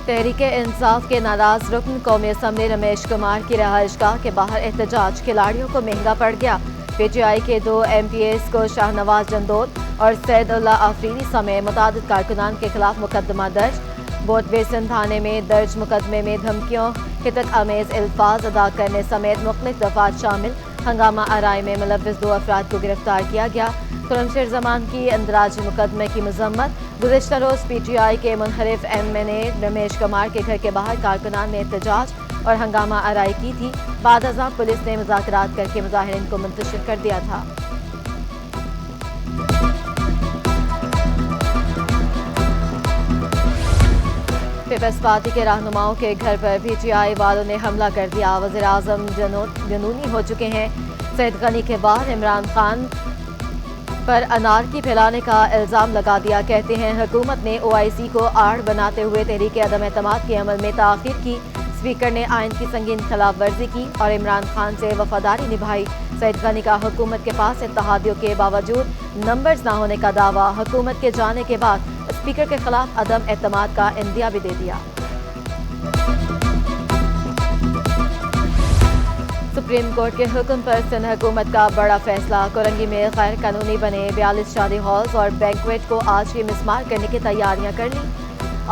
تحریک انصاف کے ناراض رکن قومی اسمبلی رمیش کمار کی رہائش گاہ کے باہر احتجاج کھلاڑیوں کو مہنگا پڑ گیا۔ پی ٹی آئی کے 2 ایم پی ایز کو شاہ نواز جندول اور سید اللہ آفریدی سمیت متعدد کارکنان کے خلاف مقدمہ درج۔ بوٹ بیسن تھانے میں درج مقدمے میں دھمکیوں، خطت آمیز الفاظ ادا کرنے سمیت مختلف دفعات شامل ہنگامہ آرائی میں ملوث 2 افراد کو گرفتار کیا گیا۔ خرمشیر زمان کی اندراجی مقدمے کی مذمت۔ گزشتہ روز پی ٹی آئی کے منحرف ایم این اے رمیش کمار کے گھر کے باہر کارکنان نے احتجاج اور ہنگامہ آرائی کی تھی۔ بعد ازاں پولیس نے مذاکرات کر کے مظاہرین کو منتشر کر دیا تھا۔ پیپلز پارٹی کے رہنماؤں کے گھر پر پی ٹی آئی والوں نے حملہ کر دیا۔ وزیر اعظم جنونی ہو چکے ہیں۔ سعید غنی کے بعد عمران خان پر انارکی پھیلانے کا الزام لگا دیا۔ کہتے ہیں حکومت نے او آئی سی کو آڑ بناتے ہوئے تحریک عدم اعتماد کے عمل میں تاخیر کی۔ اسپیکر نے آئین کی سنگین خلاف ورزی کی اور عمران خان سے وفاداری نبھائی۔ سعید غنی کا حکومت کے پاس اتحادیوں کے باوجود نمبرز نہ ہونے کا دعویٰ۔ حکومت کے جانے کے بعد اسپیکر کے خلاف عدم اعتماد کا عندیہ بھی دے دیا۔ سپریم کورٹ کے حکم پر سندھ حکومت کا بڑا فیصلہ۔ کورنگی میں غیر قانونی بنے 42 شادی ہالز اور بینکویٹ کو آج ہی مسمار کرنے کی تیاریاں کر لی۔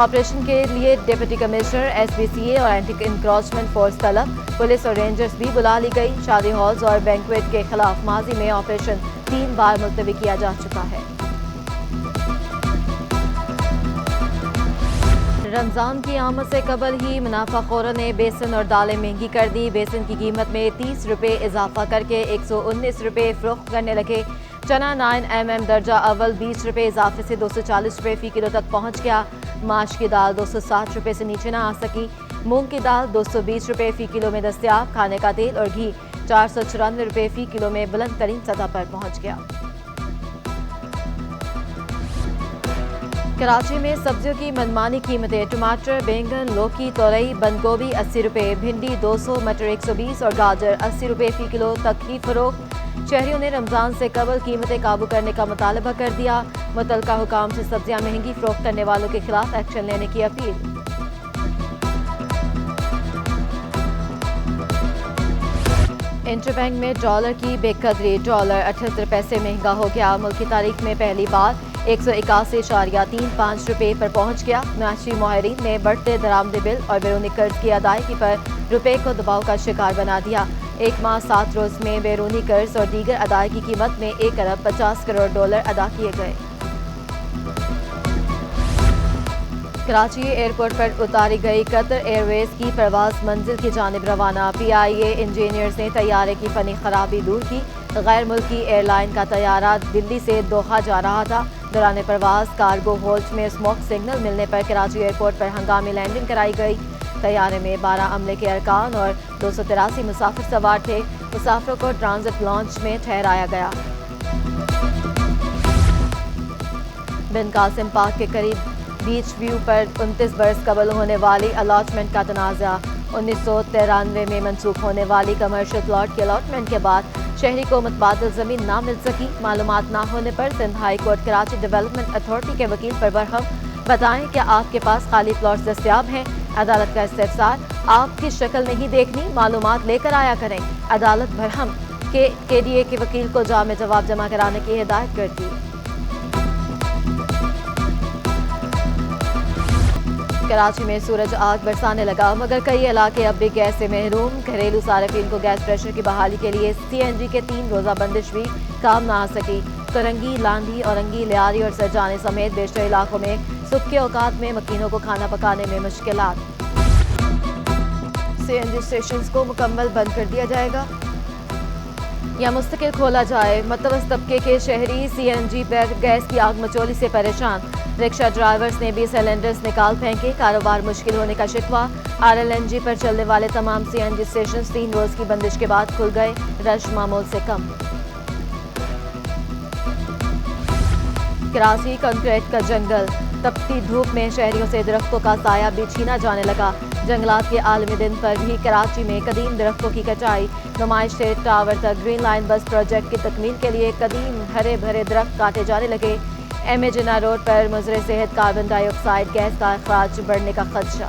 آپریشن کے لیے ڈپٹی کمشنر ایس پی سی اے اور اینٹی انکروچمنٹ فورس طلب۔ پولیس اور رینجرز بھی بلا لی گئی۔ شادی ہالز اور بینکویٹ کے خلاف ماضی میں آپریشن 3 بار ملتوی کیا جا چکا ہے۔ رمضان کی آمد سے قبل ہی منافع خوروں نے بیسن اور دالیں مہنگی کر دی۔ بیسن کی قیمت میں 30 روپے اضافہ کر کے 119 روپے فروخت کرنے لگے۔ چنا 9 mm درجہ اول 20 روپے اضافے سے 240 روپے فی کلو تک پہنچ گیا۔ ماش کی دال 260 روپے سے نیچے نہ آ سکی۔ مونگ کی دال 220 روپے فی کلو میں دستیاب۔ کھانے کا تیل اور گھی 494 روپے فی کلو میں بلند ترین سطح پر پہنچ گیا۔ کراچی میں سبزیوں کی منمانی قیمتیں۔ ٹماٹر، بینگن، لوکی، تورئی، بند گوبھی 80 روپے، بھنڈی 200، مٹر 120 اور گاجر 80 روپے فی کلو تک ہی فروخت۔ شہریوں نے رمضان سے قبل قیمتیں قابو کرنے کا مطالبہ کر دیا۔ متعلقہ حکام سے سبزیاں مہنگی فروخت کرنے والوں کے خلاف ایکشن لینے کی اپیل۔ انٹر بینک میں ڈالر کی بے قدری۔ ڈالر 78 پیسے مہنگا ہو گیا۔ ملک کی تاریخ میں پہلی بار 181.35 روپے پر پہنچ گیا۔ معاشی ماہرین نے بڑھتے درآمدی بل اور بیرونی قرض کی ادائیگی پر روپے کو دباؤ کا شکار بنا دیا۔ ایک ماہ 7 روز میں بیرونی قرض اور دیگر ادائیگی کی قیمت میں 1 ارب 50 کروڑ ڈالر ادا کیے گئے۔ کراچی ایئرپورٹ پر اتاری گئی قطر ایئر ویز کی پرواز منزل کی جانب روانہ۔ پی آئی اے انجینئرز نے طیارے کی فنی خرابی دور کی۔ غیر ملکی ایئر لائن کا طیارہ دلی سے دوحہ جا رہا تھا۔ دوران پرواز کارگو ہولڈ میں اسموک سگنل ملنے پر کراچی ایئرپورٹ پر ہنگامی لینڈنگ کرائی گئی۔ طیارے میں 12 عملے کے ارکان اور 283 مسافر سوار تھے۔ مسافروں کو ٹرانزٹ لانچ میں ٹھہرایا گیا۔ بن قاسم پارک کے قریب بیچ ویو پر 29 برس قبل ہونے والی الاٹمنٹ کا تنازع۔ 1993 میں منسوخ ہونے والی کمرشل پلاٹ کی الاٹمنٹ کے بعد شہری کو متبادل زمین نہ مل سکی۔ معلومات نہ ہونے پر Sindh high court Karachi development authority کے وکیل پر برہم۔ بتائیں کہ آپ کے پاس خالی پلاٹس دستیاب ہیں؟ عدالت کا استفسار۔ آپ کی شکل نہیں دیکھنی، معلومات لے کر آیا کریں۔ عدالت برہم۔ کے ڈی اے کے وکیل کو جامع جواب جمع کرانے کی ہدایت کر دی۔ کراچی میں سورج آگ برسانے لگا مگر کئی علاقے اب بھی گیس سے محروم۔ گھریلو صارفین کو گیس پریشر کی بحالی کے لیے سی این جی کے 3 روزہ بندش بھی کام نہ آ سکی۔ کرنگی، لانڈھی، اورنگی، لیاری اور سرجانے سمیت بیشتر علاقوں میں صبح کے اوقات میں مکینوں کو کھانا پکانے میں مشکلات۔ سی این جی اسٹیشنز کو مکمل بند کر دیا جائے گا یا مستقل کھولا جائے؟ متوسط طبقے کے شہری سی این جی پر گیس کی آگ مچولی سے پریشان۔ رکشہ ڈرائیورز نے بھی سلنڈرز نکال پھینکے۔ کاروبار مشکل ہونے کا شکوہ۔ آر ایل این جی پر چلنے والے تمام سی این جی اسٹیشنز 3 روز کی بندش کے بعد کھل گئے۔ رش معمول سے کم۔ کراچی کنکریٹ کا جنگل۔ تپتی دھوپ میں شہریوں سے درختوں کا سایہ بھی چھینا جانے لگا۔ جنگلات کے عالمی دن پر بھی کراچی میں قدیم درختوں کی کٹائی۔ نمائش سے ٹاور تک گرین لائن بس پروجیکٹ کی تکمیل کے لیے قدیم ہرے بھرے درخت کاٹے جانے لگے۔ ایم اے جناح روڈ پر مضر صحت کاربن ڈائی آکسائیڈ گیس کا اخراج بڑھنے کا خدشہ۔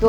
2